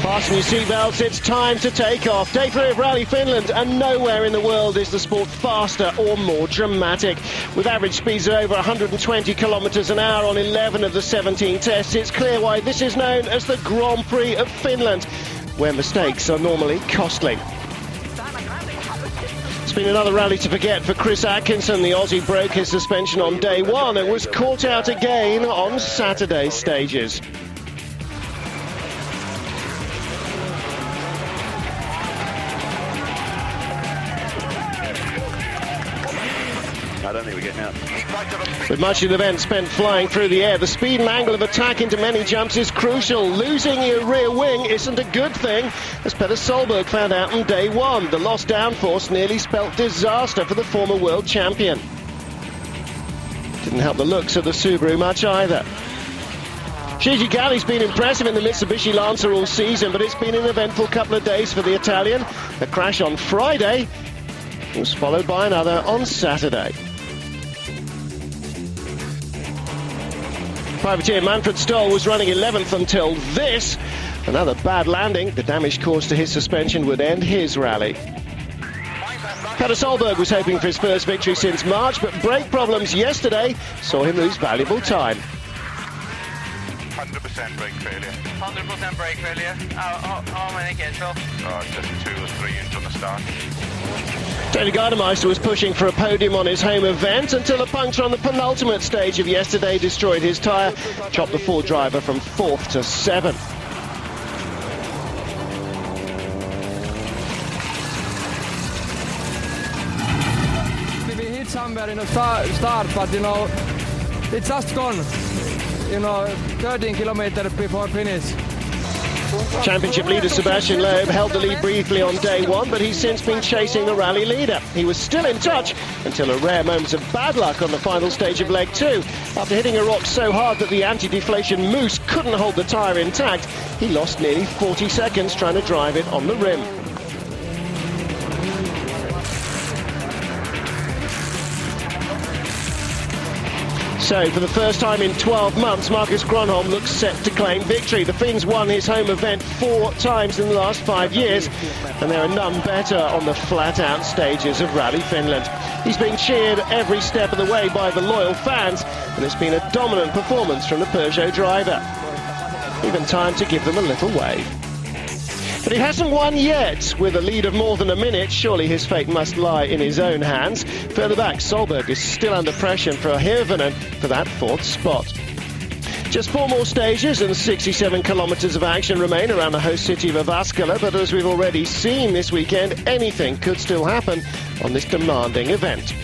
Fasten your seatbelts, it's time to take off. Day 3 of Rally Finland, and nowhere in the world is the sport faster or more dramatic. With average speeds of over 120 kilometres an hour on 11 of the 17 tests, it's clear why this is known as the Grand Prix of Finland, where mistakes are normally costly. It's been another rally to forget for Chris Atkinson. The Aussie broke his suspension on day 1 and was caught out again on Saturday's stages. I don't think we're getting out. With much of the event spent flying through the air, the speed and angle of attack into many jumps is crucial. Losing your rear wing isn't a good thing, as Peter Solberg found out on day 1. The lost downforce nearly spelt disaster for the former world champion. Didn't help the looks of the Subaru much either. Gigi Galli's been impressive in the Mitsubishi Lancer all season, but it's been an eventful couple of days for the Italian. The crash on Friday was followed by another on Saturday. Privateer Manfred Stoll was running 11th until this. Another bad landing. The damage caused to his suspension would end his rally. Peter Solberg was hoping for his first victory since March, but brake problems yesterday saw him lose valuable time. 100% brake failure. 100% brake failure. How many get off? Just 2 or 3 inch on the start. Tony Gardemeister was pushing for a podium on his home event until a puncture on the penultimate stage of yesterday destroyed his tyre, chopped the Ford driver from 4th to 7th. We hit somewhere in the start, but it's just gone. 13 kilometers before finish. Championship leader Sebastian Loeb held the lead briefly on day 1, but he's since been chasing the rally leader. He was still in touch until a rare moment of bad luck on the final stage of leg 2. After hitting a rock so hard that the anti-deflation mousse couldn't hold the tyre intact, he lost nearly 40 seconds trying to drive it on the rim. So, for the first time in 12 months, Marcus Gronholm looks set to claim victory. The Finns won his home event 4 times in the last 5 years, and there are none better on the flat-out stages of Rally Finland. He's been cheered every step of the way by the loyal fans, and it's been a dominant performance from the Peugeot driver. Even time to give them a little wave. But he hasn't won yet. With a lead of more than a minute, surely his fate must lie in his own hands. Further back, Solberg is still under pressure for Hirvonen for that 4th spot. Just 4 more stages and 67 kilometres of action remain around the host city of Avaskala, but as we've already seen this weekend, anything could still happen on this demanding event.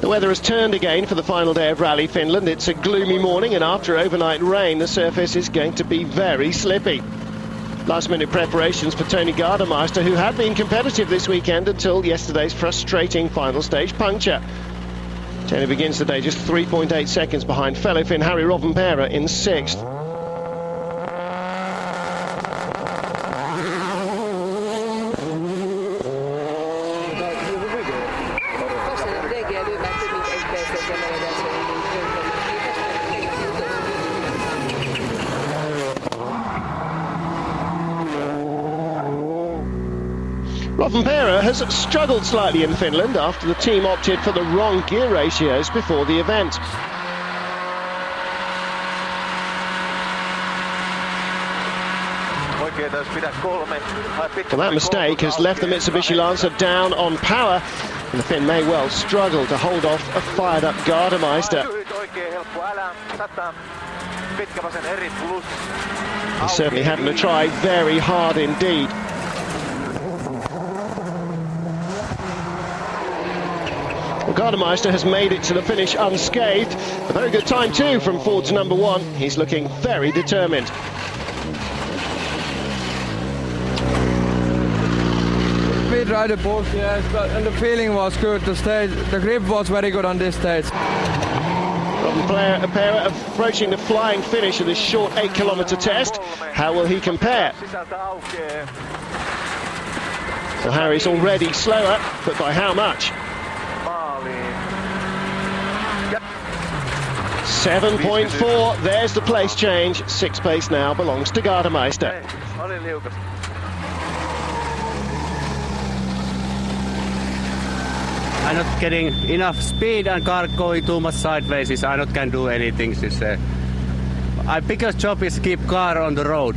The weather has turned again for the final day of Rally Finland. It's a gloomy morning, and after overnight rain, the surface is going to be very slippy. Last-minute preparations for Tony Gardemeister, who had been competitive this weekend until yesterday's frustrating final stage puncture. Tony begins the day just 3.8 seconds behind fellow Finn Harry Rovanperä in 6th. Rovanperä has struggled slightly in Finland after the team opted for the wrong gear ratios before the event. Well, that mistake has left the Mitsubishi Lancer down on power, and the Finn may well struggle to hold off a fired-up Gardemeister. He's certainly having to try very hard indeed. Well, Gardemeister has made it to the finish unscathed. A very good time too from Ford's number 1. He's looking very determined. we tried to push, yes, and the feeling was good. The grip was very good on this stage. Robin Pera approaching the flying finish of this short 8-kilometre test. How will he compare? Well, Harry's already slower, but by how much? 7.4, there's the place change. 6th place now belongs to Gardemeister. I'm not getting enough speed and car going too much sideways. I not can do anything. My biggest job is keep car on the road.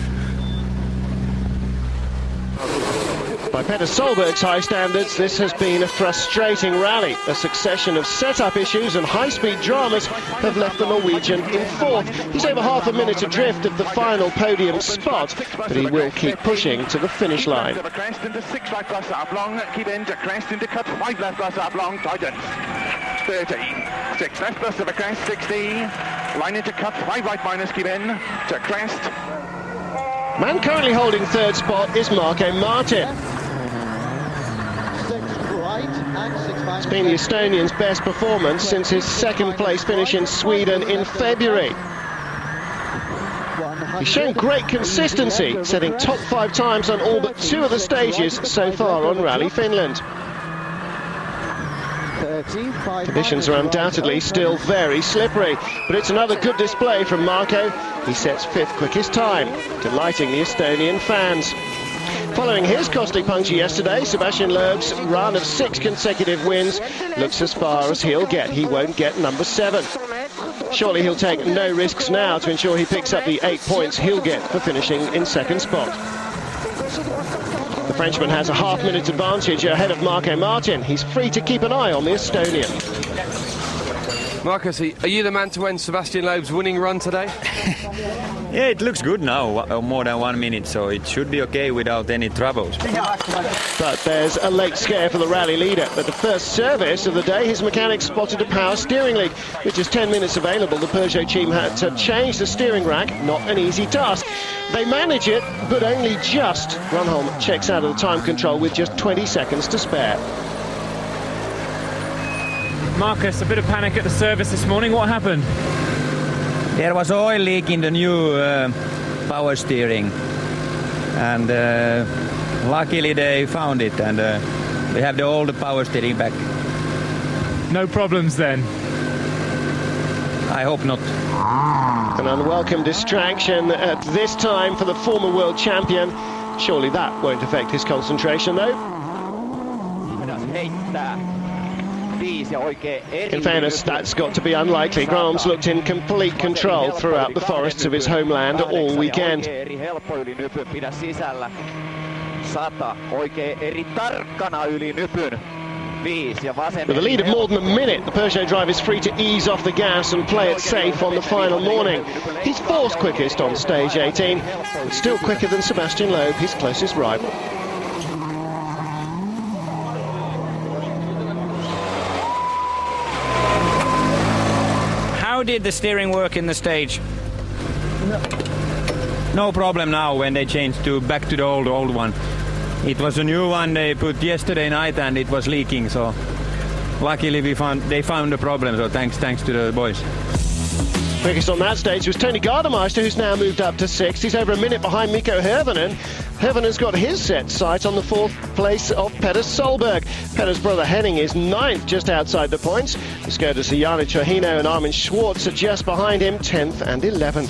By Petter Solberg's high standards, this has been a frustrating rally. A succession of setup issues and high-speed dramas have left the Norwegian in 4th. He's over half a minute adrift of the final podium spot, but he will keep pushing to the finish line. Crest into 6 right plus up long, keep in to crest into cut 5 left plus up long, tightens. 30, 6 left plus of a crest, 60, line into cut 5 right minus, keep in to crest. Man currently holding 3rd spot is Marco Martin. It's been the Estonian's best performance since his 2nd place finish in Sweden in February. He's shown great consistency, setting top 5 times on all but 2 of the stages so far on Rally Finland. Conditions are undoubtedly still very slippery, but it's another good display from Marco. He sets 5th quickest time, delighting the Estonian fans. Following his costly puncture yesterday, Sebastian Loeb's run of 6 consecutive wins looks as far as he'll get. He won't get number 7. Surely he'll take no risks now to ensure he picks up the 8 points he'll get for finishing in 2nd spot. The Frenchman has a half-minute advantage ahead of Marco Martin. He's free to keep an eye on the Estonian. Marcus, are you the man to end Sebastian Loeb's winning run today? Yeah, it looks good now, more than 1 minute, so it should be okay without any troubles. But there's a late scare for the rally leader. At the first service of the day, his mechanics spotted a power steering leak. With just 10 minutes available, the Peugeot team had to change the steering rack. Not an easy task. They manage it, but only just. Grönholm checks out of the time control with just 20 seconds to spare. Marcus, a bit of panic at the service this morning. What happened? There was oil leak in the new power steering, and luckily they found it, and we have the old power steering back. No problems then? I hope not. An unwelcome distraction at this time for the former world champion. Surely that won't affect his concentration, though. In fairness, that's got to be unlikely. Grahams looked in complete control throughout the forests of his homeland all weekend. With a lead of more than a minute, the Peugeot driver is free to ease off the gas and play it safe on the final morning. He's 4th quickest on stage 18, but still quicker than Sebastian Loeb, his closest rival. How did the steering work in the stage? No problem now when they changed back to the old one. It was a new one they put yesterday night and it was leaking, so luckily they found the problem, so thanks to the boys. Quickest on that stage was Tony Gardemeister, who's now moved up to 6th. He's over a minute behind Mikko Hirvonen. Hirvonen's got his set sight on the 4th place of Petter Solberg. Petter's brother Henning is 9th, just outside the points. The Skodas are Jani Trojino and Armin Schwartz are just behind him, 10th and 11th.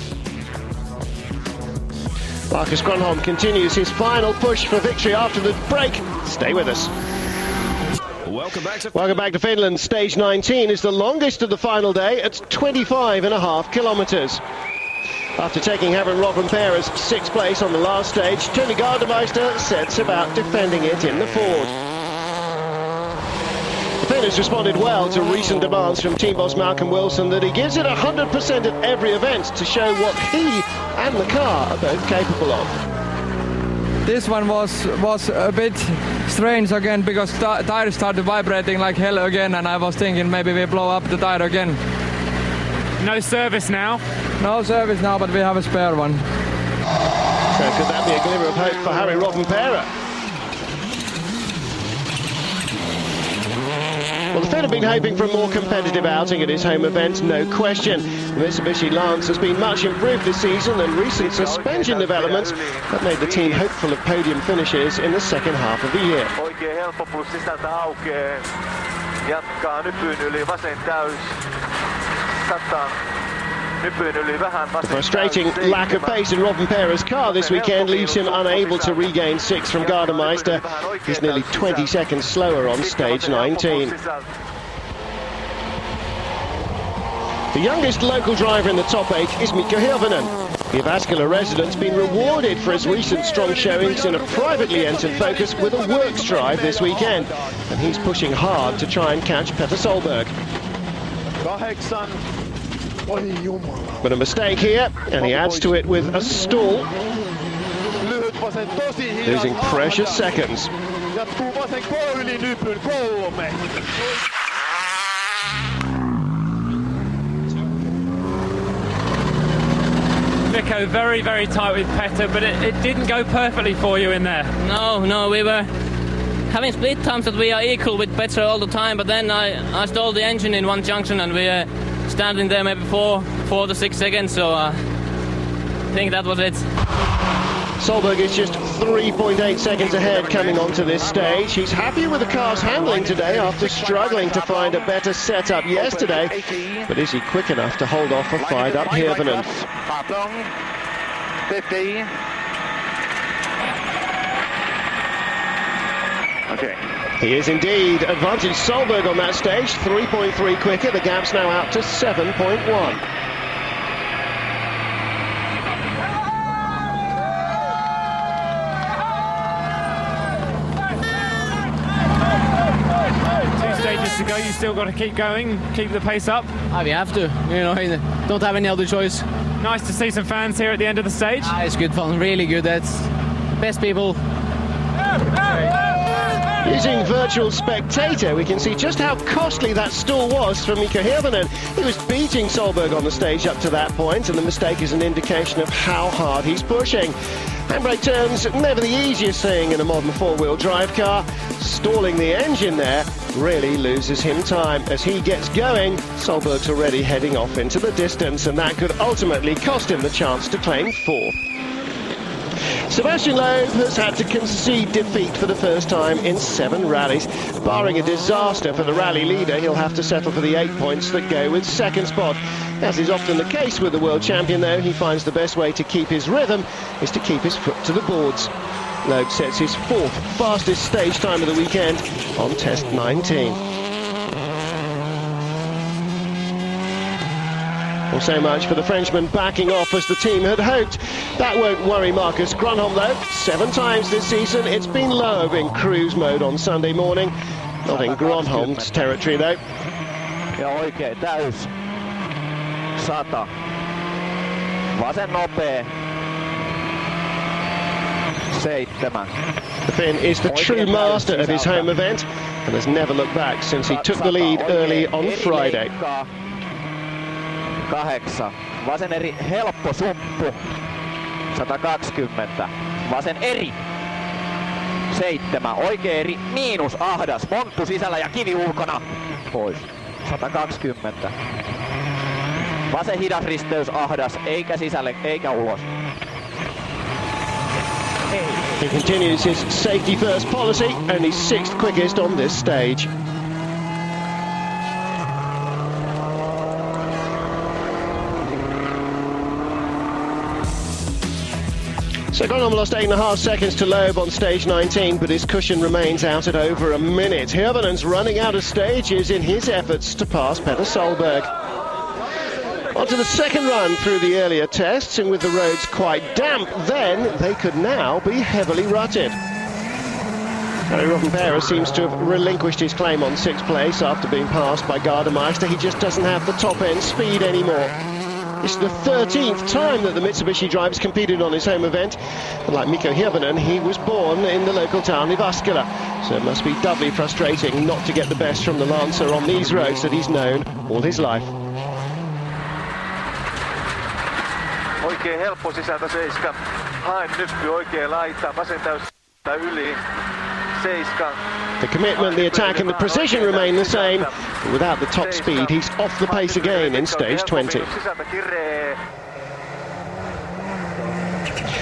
Marcus Grönholm continues his final push for victory after the break. Stay with us. Welcome back to Finland. Stage 19 is the longest of the final day at 25.5 kilometres. After taking Havren Rovanpera's 6th place on the last stage, Tony Gardemeister sets about defending it in the Ford. The Finn has responded well to recent demands from team boss Malcolm Wilson that he gives it 100% at every event to show what he and the car are both capable of. This one was a bit strange again because tires started vibrating like hell again, and I was thinking maybe we blow up the tire again. No service now? No service now, but we have a spare one. So could that be a glimmer of hope for Harry Rovanpera? Well, the Finn have been hoping for a more competitive outing at his home event, no question. The Mitsubishi Lance has been much improved this season, and recent suspension developments have made the team hopeful of podium finishes in the second half of the year. Oikein helppo, plus sisältä aukeaa. Jatkaa nypyn yli, vasen täys. 100. The frustrating lack of pace in Robin Perez's car this weekend leaves him unable to regain 6th from Gardemeister. He's nearly 20 seconds slower on stage 19. The youngest local driver in the top 8 is Mikko Hirvonen. The Jyväskylä resident's been rewarded for his recent strong showings in a privately entered Focus with a works drive this weekend. And he's pushing hard to try and catch Petter Solberg. But a mistake here, and he adds to it with a stall, losing precious seconds. Mikko, very, very tight with Petter, but it didn't go perfectly for you in there. No, we were having split times that we are equal with Petter all the time, but then I stalled the engine in one junction and we are standing there maybe 4 to 6 seconds, so I think that was it. Solberg is just 3.8 seconds ahead coming onto this stage. He's happy with the car's handling today after struggling to find a better setup yesterday. But is he quick enough to hold off a fired-up Hirvonen? 50. Okay. He is indeed. Advantage Solberg on that stage, 3.3 quicker. The gap's now out to 7.1. To go, you still got to keep going, keep the pace up. We have to, don't have any other choice. Nice to see some fans here at the end of the stage. It's good fun, really good. That's best people. Using virtual spectator, we can see just how costly that stall was for Mikko Hirvonen. He was beating Solberg on the stage up to that point, and the mistake is an indication of how hard he's pushing. Handbrake turns, never the easiest thing in a modern four-wheel drive car. Stalling the engine there really loses him time. As he gets going, Solberg's already heading off into the distance, and that could ultimately cost him the chance to claim 4th. Sebastian Loeb has had to concede defeat for the first time in 7 rallies. Barring a disaster for the rally leader, he'll have to settle for the 8 points that go with second spot. As is often the case with the world champion, though, he finds the best way to keep his rhythm is to keep his foot to the boards. Loeb sets his 4th fastest stage time of the weekend on test 19. Well, so much for the Frenchman backing off as the team had hoped. That won't worry Marcus Grönholm, though. 7 times this season, it's been Loeb in cruise mode on Sunday morning. Not in Grönholm's territory, though. Ja oikein täys. 100. Vasen nopea. 7. The Finn is the true master of his home event and has never looked back since he took the lead early on Friday. 8. Vasen eri helppo sumppu. 120. Vasen eri. 7. Oikea eri miinus ahdas. Monttu sisällä ja kivi ulkona. Pois. 120. Vasen hidas risteys ahdas. Eikä sisälle eikä ulos. He continues his safety first policy, only 6th quickest on this stage. So Grönholm lost 8.5 seconds to Loeb on stage 19, but his cushion remains out at over a minute. Hirvonen's running out of stages in his efforts to pass Petter Solberg. On to the second run through the earlier tests, and with the roads quite damp then, they could now be heavily rutted. Robin Perez seems to have relinquished his claim on 6th place after being passed by Gardemeister. He just doesn't have the top-end speed anymore. It's the 13th time that the Mitsubishi driver's competed on his home event. And like Mikko Hirvonen, he was born in the local town Jyväskylä. So it must be doubly frustrating not to get the best from the Lancer on these roads that he's known all his life. Oikein helppo sisältä 7. Haen nyppy oikein laittaa. Vasen täys yli. The commitment, the attack and the precision remain the same. But without the top speed, he's off the pace again in stage 20.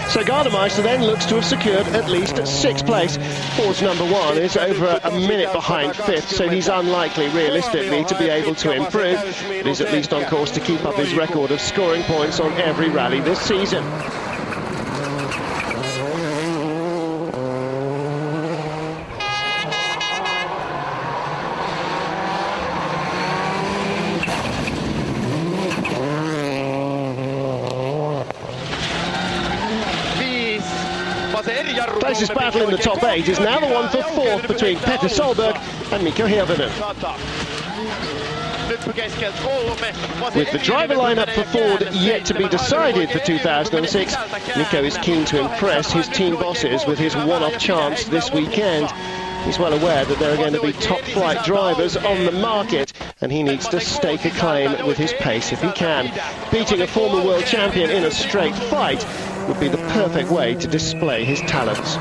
So Gardemeister then looks to have secured at least 6th place. Ford's number 1 is over a minute behind 5th, so he's unlikely realistically to be able to improve. But he's at least on course to keep up his record of scoring points on every rally this season. Closest battle in the top 8 is now the one for 4th between Petter Solberg and Mikko Hirvonen. With the driver lineup for Ford yet to be decided for 2006, Mikko is keen to impress his team bosses with his one-off chance this weekend. He's well aware that there are going to be top-flight drivers on the market, and he needs to stake a claim with his pace if he can. Beating a former world champion in a straight fight would be the perfect way to display his talents.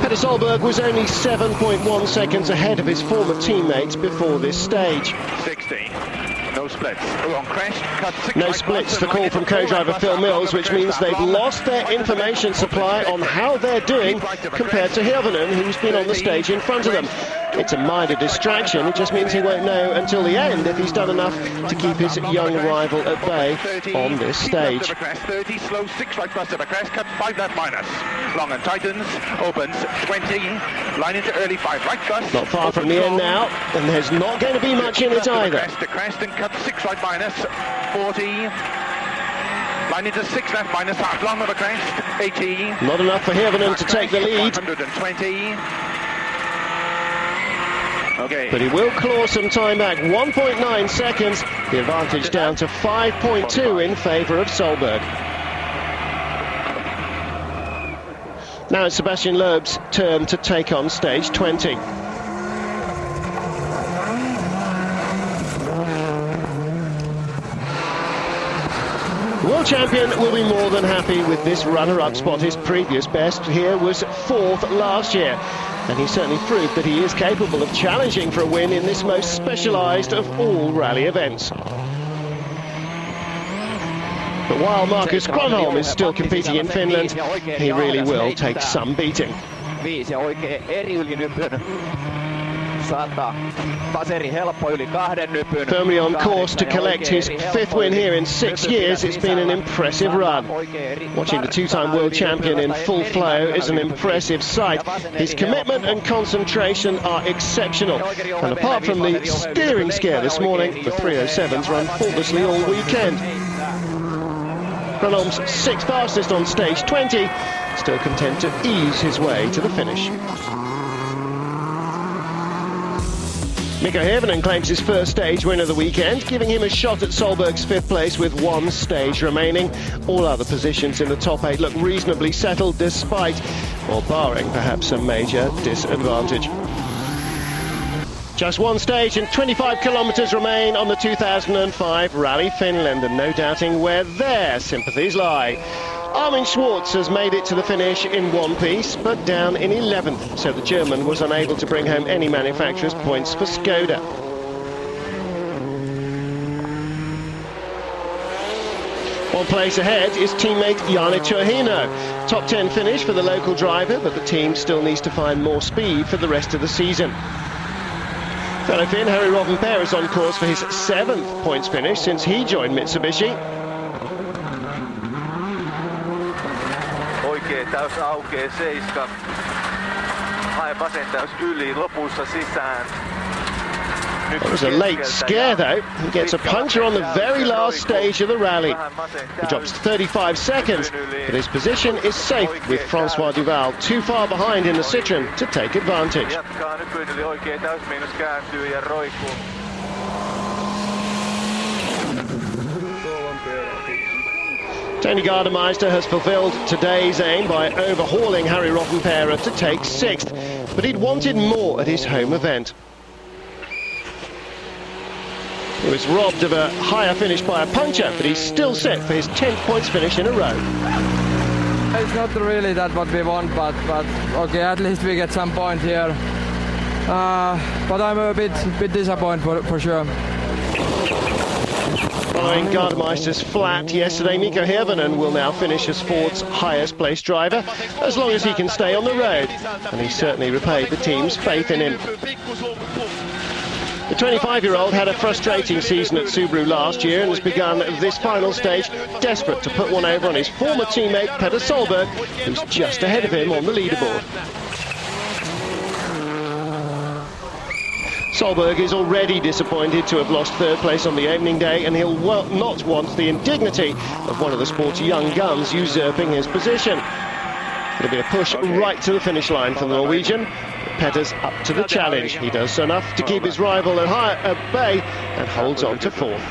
Petter Solberg was only 7.1 seconds ahead of his former teammates before this stage. 60. No splits. Wrong crash. Cut 6 No right splits, plus, the call from co-driver Phil Mills, which means they've lost their information supply on how they're doing compared to Hirvonen, who's been on the stage in front of them. It's a minor distraction, it just means he won't know until the end if he's done enough to keep his young rival at bay on this stage. 30, slow 6 right plus of a crash, cut 5 left minus. Long and tightens, opens 20, line into early 5 right plus. Not far from the end now, and there's not going to be much in it either. To crest and cut 6 right minus, 40. Line into 6 left minus, half long of a crest, 80. Not enough for Hirvonen to take the lead. 120. Okay. But he will claw some time back, 1.9 seconds, the advantage down to 5.2 in favour of Solberg. Now it's Sebastian Loeb's turn to take on stage 20. The world champion will be more than happy with this runner-up spot. His previous best here was 4th last year. And he certainly proved that he is capable of challenging for a win in this most specialised of all rally events. But while Marcus Gronholm is still competing in Finland, he really will take some beating. Firmly on course to collect his 5th win here in 6 years, it's been an impressive run. Watching the 2-time world champion in full flow is an impressive sight. His commitment and concentration are exceptional. And apart from the steering scare this morning, the 307s run faultlessly all weekend. Gronholm's 6th fastest on stage 20, still content to ease his way to the finish. Mikko Hirvonen claims his first stage win of the weekend, giving him a shot at Solberg's 5th place with 1 stage remaining. All other positions in the top 8 look reasonably settled despite, or barring perhaps, a major disadvantage. Just 1 stage and 25 kilometres remain on the 2005 Rally Finland, and no doubting where their sympathies lie. Armin Schwarz has made it to the finish in 1 piece, but down in 11th, so the German was unable to bring home any manufacturer's points for Skoda. One place ahead is teammate Janne Turhino. Top 10 finish for the local driver, but the team still needs to find more speed for the rest of the season. Fellow Finn Harry Rovanperä is on course for his 7th points finish since he joined Mitsubishi. Täys aukee 7. Hae vasen täys yli, lopussa sisään. It was a late scare though. He gets a puncture on the very last stage of the rally. He drops 35 seconds, but his position is safe with François Duval too far behind in the Citroën to take advantage. Jatkaa nykyinen, eli oikea täysmiinus kääntyy ja roikkuu. Tony Gardemeister has fulfilled today's aim by overhauling Harry Rovanperä to take 6th, but he'd wanted more at his home event. He was robbed of a higher finish by a puncture, but he's still set for his 10th points finish in a row. It's not really that what we want, but okay, at least we get some point here. But I'm a bit disappointed for sure. Following Gardemeister's flat yesterday, Mikko Hirvonen will now finish as Ford's highest placed driver, as long as he can stay on the road, and he certainly repaid the team's faith in him. The 25-year-old had a frustrating season at Subaru last year and has begun this final stage desperate to put one over on his former teammate Petter Solberg, who's just ahead of him on the leaderboard. Solberg is already disappointed to have lost third place on the opening day, and he'll not want the indignity of one of the sport's young guns usurping his position. It'll be a push right to the finish line for the Norwegian. Petter's up to the challenge. He does enough to keep his rival at bay and holds on to fourth.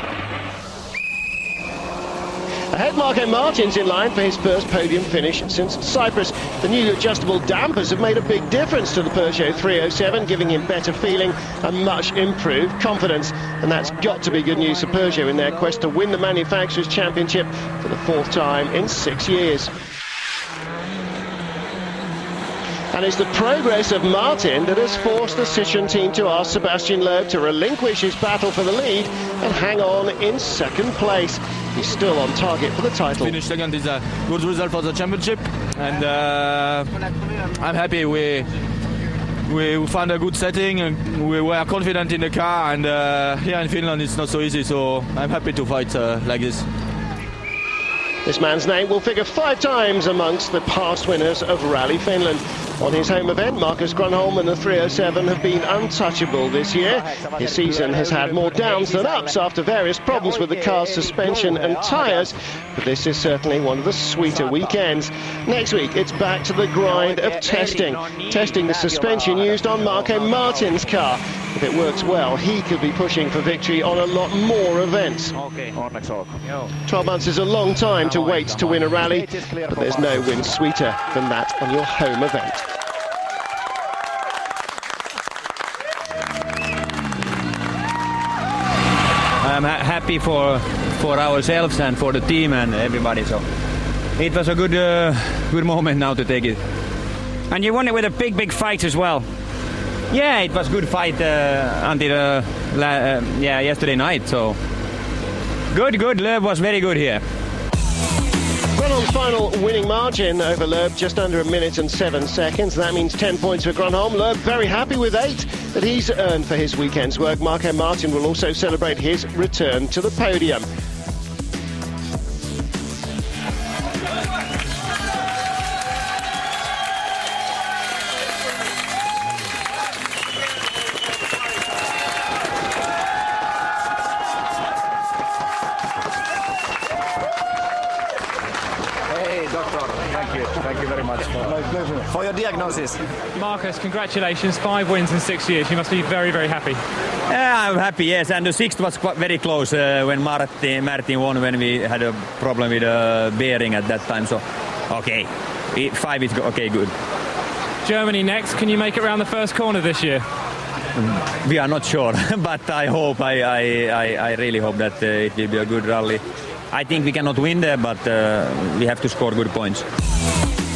Ahead, Marco Martins in line for his first podium finish since Cyprus. The new adjustable dampers have made a big difference to the Peugeot 307, giving him better feeling and much improved confidence. And that's got to be good news for Peugeot in their quest to win the Manufacturers' Championship for the 4th time in 6 years. And it's the progress of Martin that has forced the Citroën team to ask Sebastian Loeb to relinquish his battle for the lead and hang on in 2nd place. He's still on target for the title. Finnish Lakeland is a good result for the championship, and I'm happy we found a good setting and we were confident in the car, and here in Finland it's not so easy, so I'm happy to fight like this. This man's name will figure 5 times amongst the past winners of Rally Finland. On his home event, Marcus Grönholm and the 307 have been untouchable this year. His season has had more downs than ups after various problems with the car's suspension and tyres, but this is certainly one of the sweeter weekends. Next week, it's back to the grind of testing the suspension used on Marco Martin's car. If it works well, he could be pushing for victory on a lot more events. 12 months is a long time to wait to win a rally, but there's no win sweeter than that on your home event. I'm happy for ourselves and for the team and everybody. So it was a good moment now to take it. And you won it with a big fight as well. Yeah, it was good fight until yesterday night. So good. Loeb was very good here. Grönholm's final winning margin over Loeb just under 1 minute and 7 seconds. That means 10 points for Grönholm. Loeb very happy with 8 that he's earned for his weekend's work. Marco Martin will also celebrate his return to the podium. For your diagnosis. Marcus, congratulations, 5 wins in 6 years. You must be very happy. Yeah, I'm happy, yes, and the 6th was very close when Martin won, when we had a problem with a bearing at that time, so okay, 5 is okay, good. Germany next, can you make it around the first corner this year? We are not sure, but I hope, I really hope that it will be a good rally. I think we cannot win there, but we have to score good points.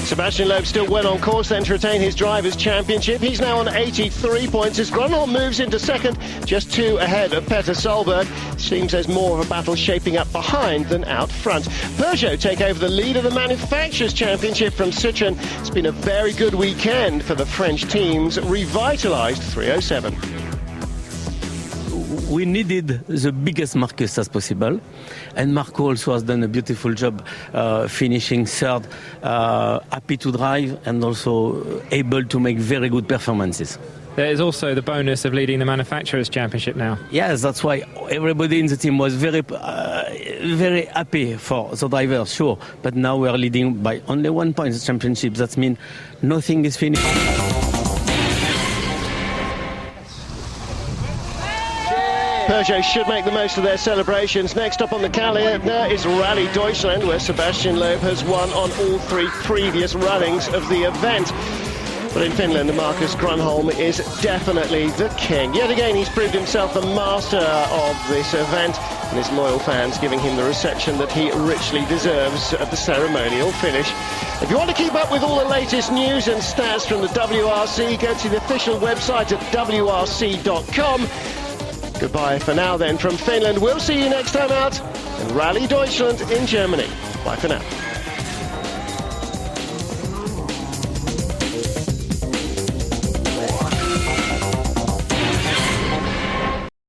Sebastian Loeb still well on course then to retain his Drivers' Championship. He's now on 83 points as Grönholm moves into 2nd, just 2 ahead of Petter Solberg. Seems there's more of a battle shaping up behind than out front. Peugeot take over the lead of the Manufacturers' Championship from Citroën. It's been a very good weekend for the French team's revitalised 307. We needed the biggest Marcus as possible, and Marco also has done a beautiful job finishing 3rd, happy to drive and also able to make very good performances. There is also the bonus of leading the Manufacturers' Championship now. Yes, that's why everybody in the team was very happy for the drivers, sure, but now we are leading by only 1 point in the championship. That means nothing is finished. Peugeot should make the most of their celebrations. Next up on the calendar is Rally Deutschland, where Sebastian Loeb has won on all 3 previous runnings of the event. But in Finland, Marcus Grönholm is definitely the king. Yet again, he's proved himself the master of this event, and his loyal fans giving him the reception that he richly deserves at the ceremonial finish. If you want to keep up with all the latest news and stats from the WRC, go to the official website at WRC.com. Goodbye for now then from Finland. We'll see you next time out in Rally Deutschland in Germany. Bye for now.